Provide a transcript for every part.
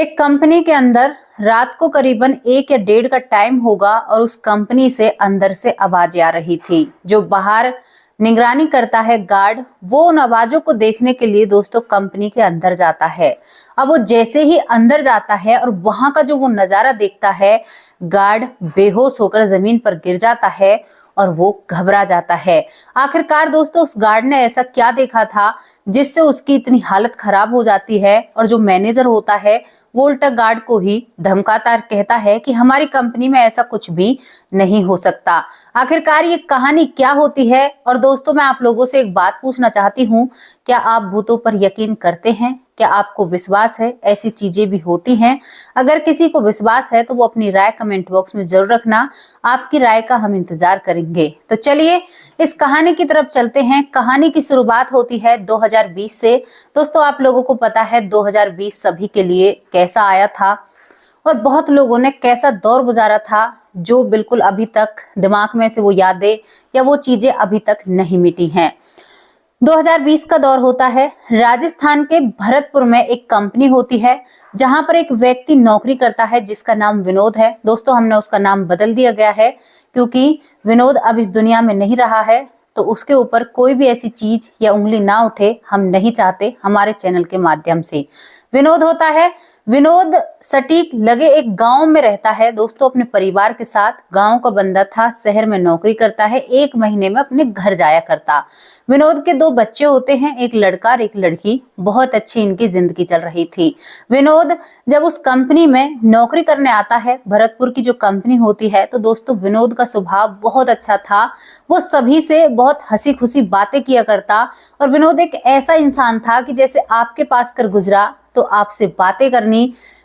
एक कंपनी के अंदर रात को करीबन 1 या 1:30 का टाइम होगा और उस कंपनी से अंदर से आवाजें आ रही थी। जो बाहर निगरानी करता है गार्ड, वो उन आवाजों को देखने के लिए दोस्तों कंपनी के अंदर जाता है। अब वो जैसे ही अंदर जाता है और वहां का जो वो नजारा देखता है, गार्ड बेहोश होकर जमीन पर गिर जाता है और वो घबरा जाता है। आखिरकार दोस्तों उस गार्ड ने ऐसा क्या देखा था जिससे उसकी इतनी हालत खराब हो जाती है, और जो मैनेजर होता है वो उल्टा गार्ड को ही धमकाता कहता है कि हमारी कंपनी में ऐसा कुछ भी नहीं हो सकता। आखिरकार ये कहानी क्या होती है? और दोस्तों मैं आप लोगों से एक बात पूछना चाहती हूँ, क्या आप भूतों पर यकीन करते हैं? क्या आपको विश्वास है ऐसी चीजें भी होती हैं? अगर किसी को विश्वास है तो वो अपनी राय कमेंट बॉक्स में जरूर रखना। आपकी राय का हम इंतजार करेंगे। तो चलिए इस कहानी की तरफ चलते हैं। कहानी की शुरुआत होती है 2020 से। दोस्तों आप लोगों को पता है 2020 सभी के लिए कैसा आया था और बहुत लोगों ने कैसा दौर गुजारा था, जो बिल्कुल अभी तक दिमाग में से वो यादें या वो चीजें अभी तक नहीं मिटी हैं। 2020 का दौर होता है। राजस्थान के भरतपुर में एक कंपनी होती है जहां पर एक व्यक्ति नौकरी करता है जिसका नाम विनोद है। दोस्तों हमने उसका नाम बदल दिया गया है क्योंकि विनोद अब इस दुनिया में नहीं रहा है, तो उसके ऊपर कोई भी ऐसी चीज या उंगली ना उठे, हम नहीं चाहते हमारे चैनल के माध्यम से। विनोद होता है, विनोद सटीक लगे एक गांव में रहता है दोस्तों अपने परिवार के साथ। गांव का बंदा था, शहर में नौकरी करता है, 1 महीने में अपने घर जाया करता। विनोद के 2 बच्चे होते हैं, एक लड़का और एक लड़की। बहुत अच्छी इनकी जिंदगी चल रही थी। विनोद जब उस कंपनी में नौकरी करने आता है, भरतपुर की जो कंपनी होती है, तो दोस्तों विनोद का स्वभाव बहुत अच्छा था। वो सभी से बहुत हंसी खुशी बातें किया करता और विनोद एक ऐसा इंसान था कि जैसे आपके पास कर गुजरा तो आपसे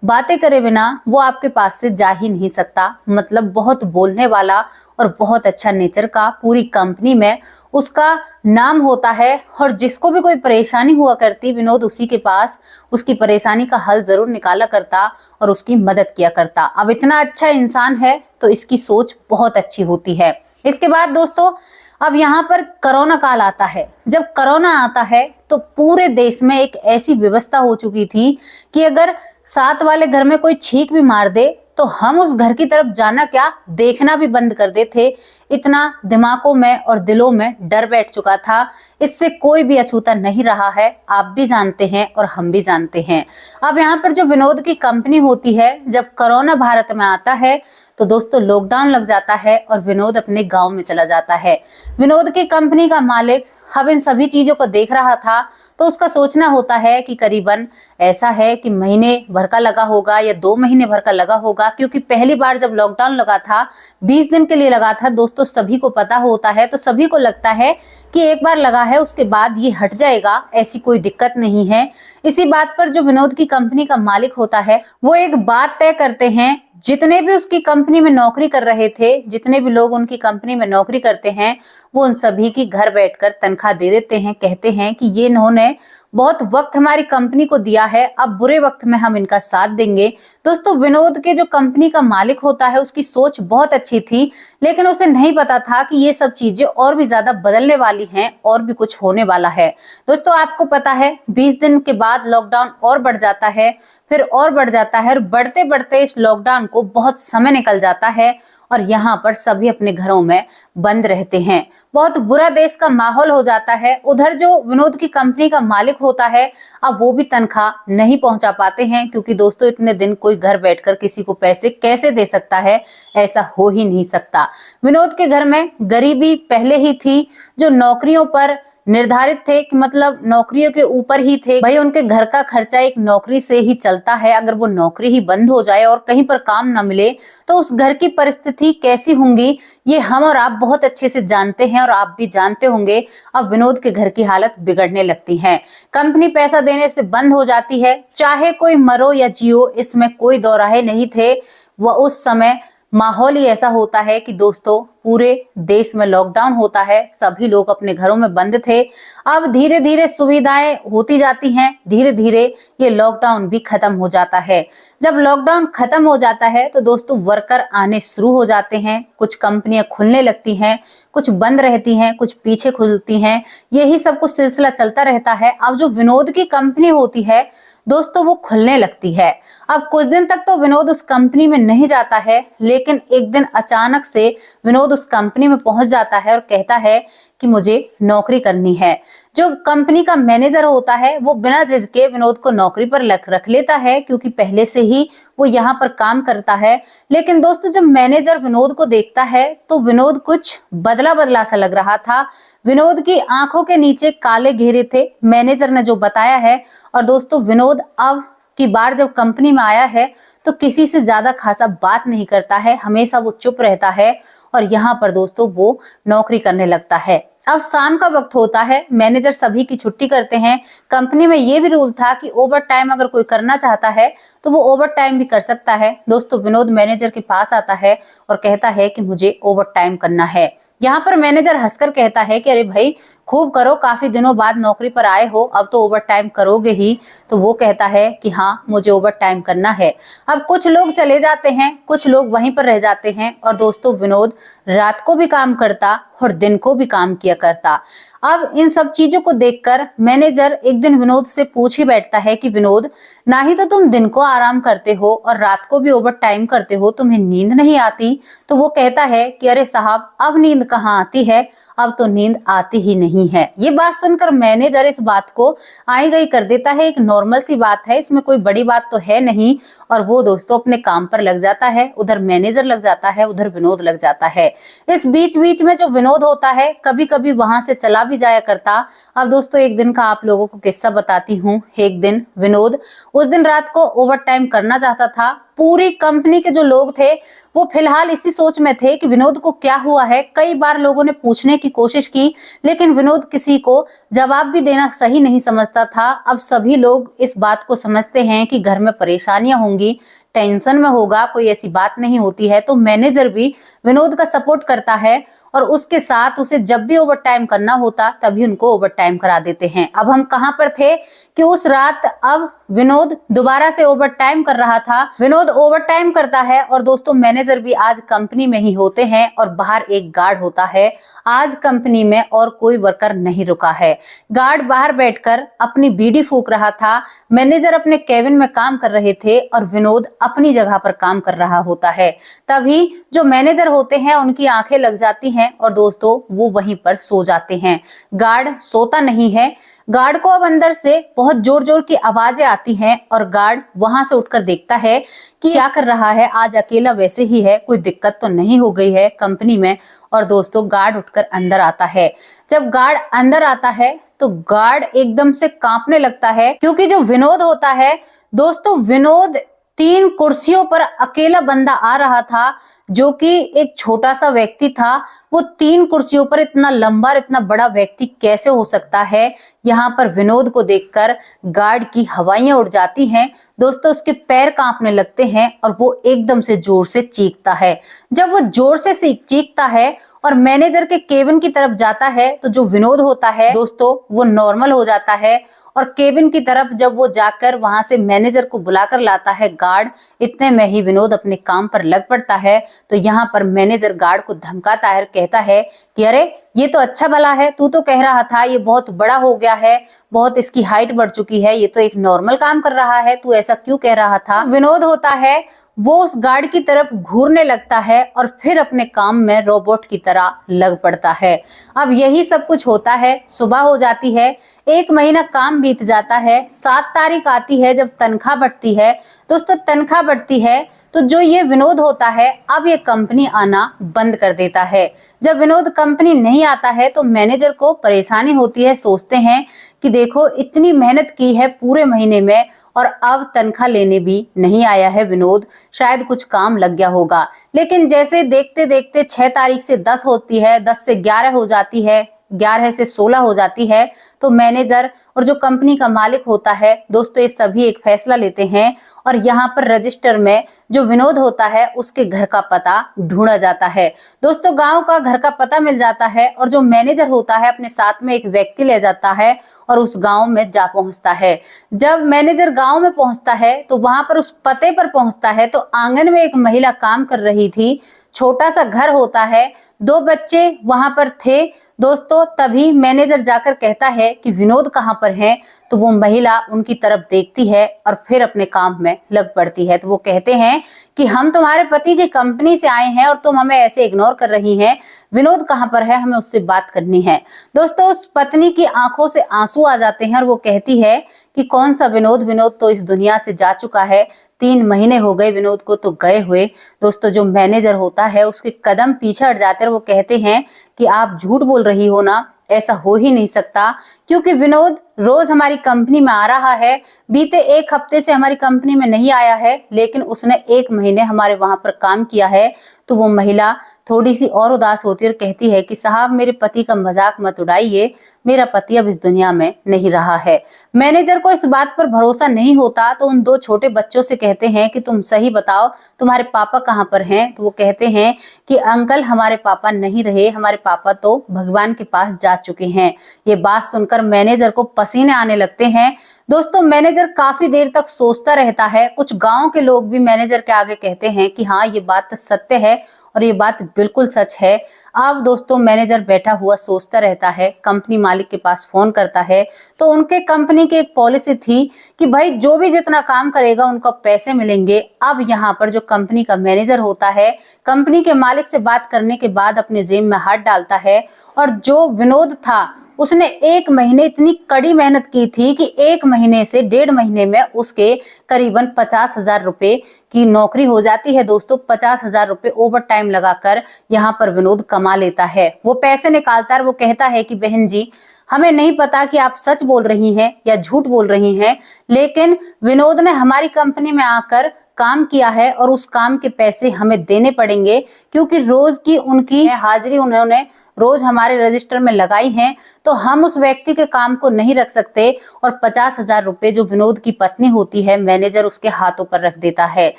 बातें करे बिना वो आपके पास से जा ही नहीं सकता। मतलब बहुत बोलने वाला और बहुत अच्छा नेचर का, पूरी कंपनी में उसका नाम होता है। और जिसको भी कोई परेशानी हुआ करती, विनोद उसी के पास उसकी परेशानी का हल जरूर निकाला करता और उसकी मदद किया करता। अब इतना अच्छा इंसान है तो इसकी सोच बहुत अच्छी होती है। इसके बाद दोस्तों अब यहाँ पर कोरोना काल आता है। जब कोरोना आता है तो पूरे देश में एक ऐसी व्यवस्था हो चुकी थी कि अगर साथ वाले घर में कोई छींक भी मार दे तो हम उस घर की तरफ जाना क्या, देखना भी बंद कर देते। इतना दिमागों में और दिलों में डर बैठ चुका था। इससे कोई भी अछूता नहीं रहा है, आप भी जानते हैं और हम भी जानते हैं। अब यहाँ पर जो विनोद की कंपनी होती है, जब कोरोना भारत में आता है तो दोस्तों लॉकडाउन लग जाता है और विनोद अपने गांव में चला जाता है। विनोद की कंपनी का मालिक अब इन सभी चीजों को देख रहा था, तो उसका सोचना होता है कि करीबन ऐसा है कि महीने भर का लगा होगा या 2 महीने भर का लगा होगा, क्योंकि पहली बार जब लॉकडाउन लगा था 20 दिन के लिए लगा था। दोस्तों सभी को पता होता है, तो सभी को लगता है कि एक बार लगा है उसके बाद ये हट जाएगा, ऐसी कोई दिक्कत नहीं है। इसी बात पर जो विनोद की कंपनी का मालिक होता है वो एक बात तय करते हैं। जितने भी उसकी कंपनी में नौकरी कर रहे थे, जितने भी लोग उनकी कंपनी में नौकरी करते हैं, वो उन सभी की घर बैठकर तनख्वाह दे देते हैं। कहते हैं कि ये इन्होंने बहुत वक्त हमारी कंपनी को दिया है, अब बुरे वक्त में हम इनका साथ देंगे। दोस्तों विनोद के जो कंपनी का मालिक होता है उसकी सोच बहुत अच्छी थी, लेकिन उसे नहीं पता था कि ये सब चीजें और भी ज्यादा बदलने वाली हैं और भी कुछ होने वाला है। दोस्तों आपको पता है 20 दिन के बाद लॉकडाउन और बढ़ जाता है, फिर और बढ़ जाता है, और बढ़ते बढ़ते इस लॉकडाउन को बहुत समय निकल जाता है और यहाँ पर सभी अपने घरों में बंद रहते हैं। बहुत बुरा देश का माहौल हो जाता है। उधर जो विनोद की कंपनी का मालिक होता है, अब वो भी तनख्वाह नहीं पहुंचा पाते हैं, क्योंकि दोस्तों इतने दिन कोई घर बैठकर किसी को पैसे कैसे दे सकता है, ऐसा हो ही नहीं सकता। विनोद के घर में गरीबी पहले ही थी। जो नौकरियों पर निर्धारित थे कि मतलब नौकरियों के ऊपर ही थे, भाई उनके घर का खर्चा एक नौकरी से ही चलता है। अगर वो नौकरी ही बंद हो जाए और कहीं पर काम न मिले तो उस घर की परिस्थिति कैसी होंगी, ये हम और आप बहुत अच्छे से जानते हैं और आप भी जानते होंगे। अब विनोद के घर की हालत बिगड़ने लगती है। कंपनी पैसा देने से बंद हो जाती है। चाहे कोई मरो या जियो, इसमें कोई दो राहे नहीं थे। वह उस समय माहौल ही ऐसा होता है कि दोस्तों पूरे देश में लॉकडाउन होता है, सभी लोग अपने घरों में बंद थे। अब धीरे धीरे सुविधाएं होती जाती हैं, धीरे धीरे ये लॉकडाउन भी खत्म हो जाता है। जब लॉकडाउन खत्म हो जाता है तो दोस्तों वर्कर आने शुरू हो जाते हैं। कुछ कंपनियां खुलने लगती हैं, कुछ बंद रहती हैं, कुछ पीछे खुलती हैं। यही सब कुछ सिलसिला चलता रहता है। अब जो विनोद की कंपनी होती है दोस्तों वो खुलने लगती है। अब कुछ दिन तक तो विनोद उस कंपनी में नहीं जाता है, लेकिन एक दिन अचानक से विनोद उस कंपनी में पहुंच जाता है और कहता है कि मुझे नौकरी करनी है। जो कंपनी का मैनेजर होता है वो बिना झिझके विनोद को नौकरी पर रख लेता है, क्योंकि पहले से ही वो यहाँ पर काम करता है। लेकिन दोस्तों जब मैनेजर विनोद को देखता है तो विनोद कुछ बदला बदला सा लग रहा था। विनोद की आंखों के नीचे काले घेरे थे, मैनेजर ने जो बताया है। और दोस्तों विनोद अब की बार जब कंपनी में आया है तो किसी से ज्यादा खासा बात नहीं करता है, हमेशा वो चुप रहता है और यहाँ पर दोस्तों वो नौकरी करने लगता है। अब शाम का वक्त होता है, मैनेजर सभी की छुट्टी करते हैं। कंपनी में ये भी रूल था कि ओवर टाइम अगर कोई करना चाहता है तो वो ओवर टाइम भी कर सकता है। दोस्तों विनोद मैनेजर के पास आता है और कहता है कि मुझे ओवर टाइम करना है। यहाँ पर मैनेजर हंसकर कहता है कि अरे भाई खूब करो, काफी दिनों बाद नौकरी पर आए हो, अब तो ओवर टाइम करोगे ही। तो वो कहता है कि हाँ मुझे ओवर टाइम करना है। अब कुछ लोग चले जाते हैं, कुछ लोग वहीं पर रह जाते हैं और दोस्तों विनोद रात को भी काम करता और दिन को भी काम किया करता। अब इन सब चीजों को देखकर मैनेजर एक दिन विनोद से पूछ ही बैठता है कि विनोद, ना ही तो तुम दिन को आराम करते हो और रात को भी ओवर टाइम करते हो, तुम्हें नींद नहीं आती? तो वो कहता है कि अरे साहब अब नींद कहाँ आती है, अब तो नींद आती ही नहीं है। ये बात सुनकर मैनेजर इस बात को आई गई कर देता है, एक नॉर्मल सी बात है, इसमें कोई बड़ी बात तो है नहीं। और वो दोस्तों अपने काम पर लग जाता है, उधर मैनेजर लग जाता है, उधर विनोद लग जाता है। इस बीच बीच में जो विनोद होता है कभी कभी वहां से चला भी जाया करता। अब दोस्तों एक दिन का आप लोगों को किस्सा बताती हूँ। एक दिन विनोद उस दिन रात को ओवर टाइम करना चाहता था। पूरी कंपनी के जो लोग थे वो फिलहाल इसी सोच में थे कि विनोद को क्या हुआ है। कई बार लोगों ने पूछने की कोशिश की, लेकिन विनोद किसी को जवाब भी देना सही नहीं समझता था। अब सभी लोग इस बात को समझते हैं कि घर में परेशानियां होंगी, टेंशन में होगा, कोई ऐसी बात नहीं होती है। तो मैनेजर भी विनोद का सपोर्ट करता है और उसके साथ उसे जब भी ओवर टाइम करना होता तभी उनको ओवर टाइम करा देते हैं। अब हम कहां पर थे कि उस रात अब विनोद दोबारा से ओवर टाइम कर रहा था। विनोद ओवर टाइम करता है और दोस्तों मैनेजर भी आज कंपनी में ही होते हैं और बाहर एक गार्ड होता है। आज कंपनी में और कोई वर्कर नहीं रुका है। गार्ड बाहर बैठकर अपनी बीड़ी फूंक रहा था, मैनेजर अपने केबिन में काम कर रहे थे और विनोद अपनी जगह पर काम कर रहा होता है। तभी जो मैनेजर होते हैं उनकी आंखें लग जाती हैं और दोस्तों वो वहीं पर सो जाते हैं। गार्ड सोता नहीं है। गार्ड को अब अंदर से बहुत जोर जोर की आवाजें आती हैं और गार्ड वहां से उठकर देखता है कि क्या कर रहा है, आज अकेला वैसे ही है, कोई दिक्कत तो नहीं हो गई है कंपनी में। और दोस्तों गार्ड उठकर अंदर आता है। जब गार्ड अंदर आता है तो गार्ड एकदम से कांपने लगता है, क्योंकि जो विनोद होता है दोस्तों, विनोद 3 कुर्सियों पर अकेला बंदा आ रहा था, जो कि एक छोटा सा व्यक्ति था। वो 3 कुर्सियों पर इतना लंबा, इतना बड़ा व्यक्ति कैसे हो सकता है? यहाँ पर विनोद को देखकर गार्ड की हवाइयां उड़ जाती हैं। दोस्तों उसके पैर कांपने लगते हैं और वो एकदम से जोर से चीखता है। जब वो जोर से चीखता है और मैनेजर के केबिन की तरफ जाता है तो जो विनोद होता है दोस्तों वो नॉर्मल हो जाता है और केबिन की तरफ जब वो जाकर वहां से मैनेजर को बुलाकर लाता है गार्ड, इतने में ही विनोद अपने काम पर लग पड़ता है। तो यहाँ पर मैनेजर गार्ड को धमकाता है, कहता है कि अरे ये तो अच्छा भला है, तू तो कह रहा था ये बहुत बड़ा हो गया है, बहुत इसकी हाइट बढ़ चुकी है, ये तो एक नॉर्मल काम कर रहा है, तू ऐसा क्यों कह रहा था? विनोद होता है वो उस गार्ड की तरफ घूरने लगता है और फिर अपने काम में रोबोट की तरह लग पड़ता है। अब यही सब कुछ होता है। सुबह हो जाती है, 1 महीना काम बीत जाता है, 7 तारीख आती है जब तनख्वाह बढ़ती है। दोस्तों तनख्वाह बढ़ती है तो जो ये विनोद होता है अब ये कंपनी आना बंद कर देता है। जब विनोद कंपनी नहीं आता है तो मैनेजर को परेशानी होती है, सोचते हैं कि देखो इतनी मेहनत की है पूरे महीने में और अब तनख्वाह लेने भी नहीं आया है विनोद, शायद कुछ काम लग गया होगा। लेकिन जैसे देखते देखते 6 तारीख से 10 होती है, 10 से 11 हो जाती है, 11 से 16 हो जाती है, तो मैनेजर और जो कंपनी का मालिक होता है दोस्तों ये सभी एक फैसला लेते हैं और यहाँ पर रजिस्टर में जो विनोद होता है उसके घर का पता ढूंढा जाता है। दोस्तों गांव का घर का पता मिल जाता है और जो मैनेजर होता है अपने साथ में एक व्यक्ति ले जाता है और उस गांव में जा पहुंचता है। जब मैनेजर गांव में पहुंचता है तो वहां पर उस पते पर पहुंचता है तो आंगन में एक महिला काम कर रही थी। छोटा सा घर होता है। 2 बच्चे वहां पर थे दोस्तों। तभी मैनेजर जाकर कहता है कि विनोद कहाँ पर है, तो वो महिला उनकी तरफ देखती है और फिर अपने काम में लग पड़ती है। तो वो कहते हैं कि हम तुम्हारे पति की कंपनी से आए हैं और तुम हमें ऐसे इग्नोर कर रही हैं, विनोद कहाँ पर है, हमें उससे बात करनी है। दोस्तों उस पत्नी की आंखों से आंसू आ जाते हैं और वो कहती है कि कौन सा विनोद, विनोद तो इस दुनिया से जा चुका है, 3 महीने हो गए विनोद को तो गए हुए। दोस्तों जो मैनेजर होता है उसके कदम पीछे हट जाते हैं और वो कहते हैं कि आप झूठ बोल रही हो ना, ऐसा हो ही नहीं सकता, क्योंकि विनोद रोज हमारी कंपनी में आ रहा है। बीते 1 हफ्ते से हमारी कंपनी में नहीं आया है, लेकिन उसने 1 महीने हमारे वहां पर काम किया है। तो वो महिला थोड़ी सी और उदास होती है और कहती है कि साहब मेरे पति का मजाक मत उड़ाइए, मेरा पति अब इस दुनिया में नहीं रहा है। मैनेजर को इस बात पर भरोसा नहीं होता तो उन 2 छोटे बच्चों से कहते हैं कि तुम सही बताओ, तुम्हारे पापा कहाँ पर हैं। तो वो कहते हैं कि अंकल हमारे पापा नहीं रहे, हमारे पापा तो भगवान के पास जा चुके हैं। ये बात सुनकर मैनेजर को पसीने आने लगते हैं। दोस्तों मैनेजर काफी देर तक सोचता रहता है। कुछ गांव के लोग भी मैनेजर के आगे कहते हैं कि हाँ ये बात सत्य है और ये बात बिल्कुल सच है। अब दोस्तों मैनेजर बैठा हुआ सोचता रहता है, कंपनी मालिक के पास फोन करता है। तो उनके कंपनी की एक पॉलिसी थी कि भाई जो भी जितना काम करेगा उनको पैसे मिलेंगे। अब यहाँ पर जो कंपनी का मैनेजर होता है, कंपनी के मालिक से बात करने के बाद अपने जेब में हाथ डालता है और जो विनोद था उसने 1 महीने इतनी कड़ी मेहनत की थी कि 1 महीने से 1.5 महीने में उसके करीबन 50,000 रुपए की नौकरी हो जाती है। दोस्तों 50,000 रुपए ओवर टाइम लगाकर यहाँ पर विनोद कमा लेता है। वो पैसे निकालता है, वो कहता है कि बहन जी हमें नहीं पता कि आप सच बोल रही हैं या झूठ बोल रही हैं, लेकिन विनोद ने हमारी कंपनी में आकर काम किया है और उस काम के पैसे हमें देने पड़ेंगे, क्योंकि रोज की उनकी हाजिरी उन्होंने रोज हमारे रजिस्टर में लगाई है। तो हम उस व्यक्ति के काम को नहीं रख सकते। और 50,000 रुपए जो विनोद की पत्नी होती है मैनेजर उसके हाथों पर रख देता है।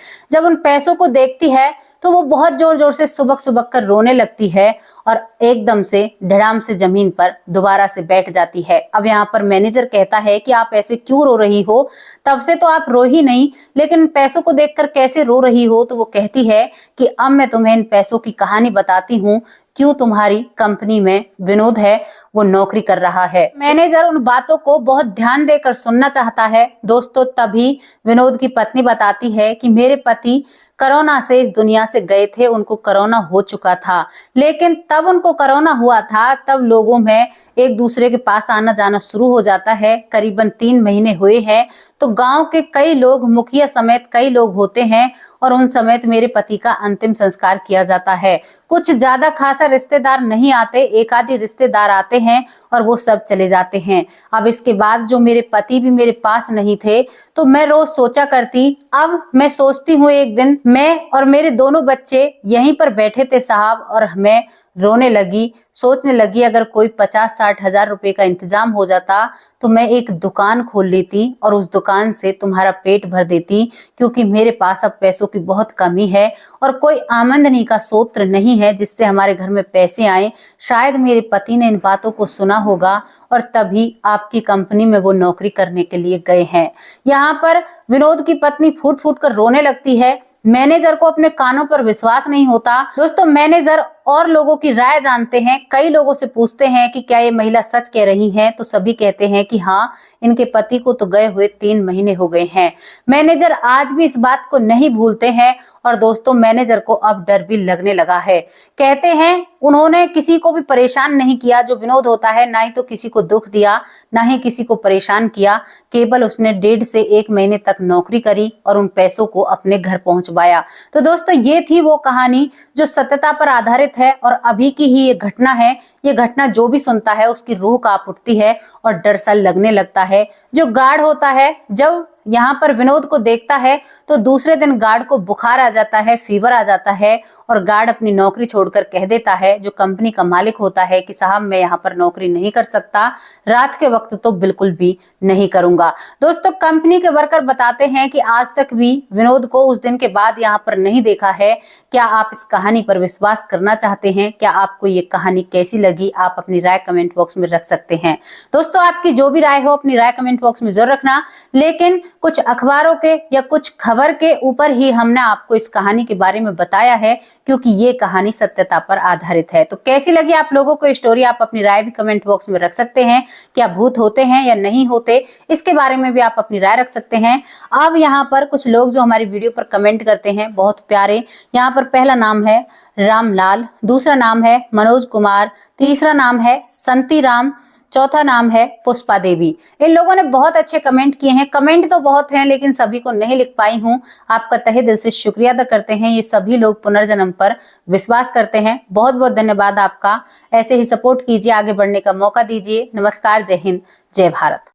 जब उन पैसों को देखती है तो वो बहुत जोर जोर से सुबक सुबक कर रोने लगती है और एकदम से धड़ाम से जमीन पर दोबारा से बैठ जाती है। अब यहाँ पर मैनेजर कहता है कि आप ऐसे क्यों रो रही हो, तब से तो आप रो ही नहीं, लेकिन पैसों को देखकर कैसे रो रही हो। तो वो कहती है कि अब मैं तुम्हें इन पैसों की कहानी बताती हूँ, क्यों तुम्हारी कंपनी में विनोद है वो नौकरी कर रहा है। मैनेजर उन बातों को बहुत ध्यान देकर सुनना चाहता है। दोस्तों तभी विनोद की पत्नी बताती है कि मेरे पति कोरोना से इस दुनिया से गए थे, उनको कोरोना हो चुका था, लेकिन तब उनको कोरोना हुआ था तब लोगों में एक दूसरे के पास आना जाना शुरू हो जाता है। करीबन 3 महीने हुए हैं तो गांव के कई लोग, मुखिया समेत कई लोग होते हैं और उन समेत मेरे पति का अंतिम संस्कार किया जाता है। कुछ ज्यादा खासा रिश्तेदार नहीं आते, 1 आधी रिश्तेदार आते हैं और वो सब चले जाते हैं। अब इसके बाद जो मेरे पति भी मेरे पास नहीं थे तो मैं रोज सोचा करती, अब मैं सोचती हूँ एक दिन मैं और मेरे दोनों बच्चे यहीं पर बैठे थे साहब, और मैं रोने लगी, सोचने लगी अगर कोई 50-60 हजार रुपए का इंतजाम हो जाता तो मैं एक दुकान खोल लेती और उस दुकान से तुम्हारा पेट भर देती, क्योंकि मेरे पास अब पैसों की बहुत कमी है और कोई आमदनी का स्रोत नहीं है जिससे हमारे घर में पैसे आए। शायद मेरे पति ने इन बातों को सुना होगा और तभी आपकी कंपनी में वो नौकरी करने के लिए गए हैं। यहाँ पर विनोद की पत्नी फूट फूट कर रोने लगती है। मैनेजर को अपने कानों पर विश्वास नहीं होता। दोस्तों मैनेजर और लोगों की राय जानते हैं, कई लोगों से पूछते हैं कि क्या ये महिला सच कह रही हैं, तो सभी कहते हैं कि हाँ इनके पति को तो गए हुए 3 महीने हो गए हैं। मैनेजर आज भी इस बात को नहीं भूलते हैं और दोस्तों मैनेजर को अब डर भी लगने लगा है। कहते हैं उन्होंने किसी को भी परेशान नहीं किया, जो विनोद होता है ना ही तो किसी को दुख दिया ना ही किसी को परेशान किया, केवल उसने 1.5 से 1 महीने तक नौकरी करी और उन पैसों को अपने घर पहुंचवाया। तो दोस्तों ये थी वो कहानी जो सत्यता पर आधारित है और अभी की ही ये घटना है। ये घटना जो भी सुनता है उसकी रूह कांप उठती है और डर सा लगने लगता है। जो गार्ड होता है जब यहाँ पर विनोद को देखता है तो दूसरे दिन गार्ड को बुखार आ जाता है, फीवर आ जाता है और गार्ड अपनी नौकरी छोड़कर कह देता है, जो कंपनी का मालिक होता है, कि साहब मैं यहाँ पर नौकरी नहीं कर सकता, रात के वक्त तो बिल्कुल भी नहीं करूंगा। दोस्तों कंपनी के वर्कर बताते हैं कि आज तक भी विनोद को उस दिन के बाद यहाँ पर नहीं देखा है। क्या आप इस कहानी पर विश्वास करना चाहते हैं? क्या आपको ये कहानी कैसी लगी? आप अपनी राय कमेंट बॉक्स में रख सकते हैं। दोस्तों आपकी जो भी राय हो अपनी राय कमेंट बॉक्स में जरूर रखना, लेकिन कुछ अखबारों के या कुछ खबर के ऊपर ही हमने आपको इस कहानी के बारे में बताया है, क्योंकि ये कहानी सत्यता पर आधारित है। तो कैसी लगी आप लोगों को स्टोरी, आप अपनी राय भी कमेंट बॉक्स में रख सकते हैं। क्या भूत होते हैं या नहीं होते, इसके बारे में भी आप अपनी राय रख सकते हैं। अब यहाँ पर कुछ लोग जो हमारी वीडियो पर कमेंट करते हैं, बहुत प्यारे। यहाँ पर पहला नाम है रामलाल, दूसरा नाम है मनोज कुमार, तीसरा नाम है संती राम, चौथा नाम है पुष्पा देवी। इन लोगों ने बहुत अच्छे कमेंट किए हैं। कमेंट तो बहुत हैं लेकिन सभी को नहीं लिख पाई हूं। आपका तहे दिल से शुक्रिया अदा करते हैं। ये सभी लोग पुनर्जन्म पर विश्वास करते हैं। बहुत बहुत धन्यवाद आपका। ऐसे ही सपोर्ट कीजिए, आगे बढ़ने का मौका दीजिए। नमस्कार, जय हिंद, जय भारत।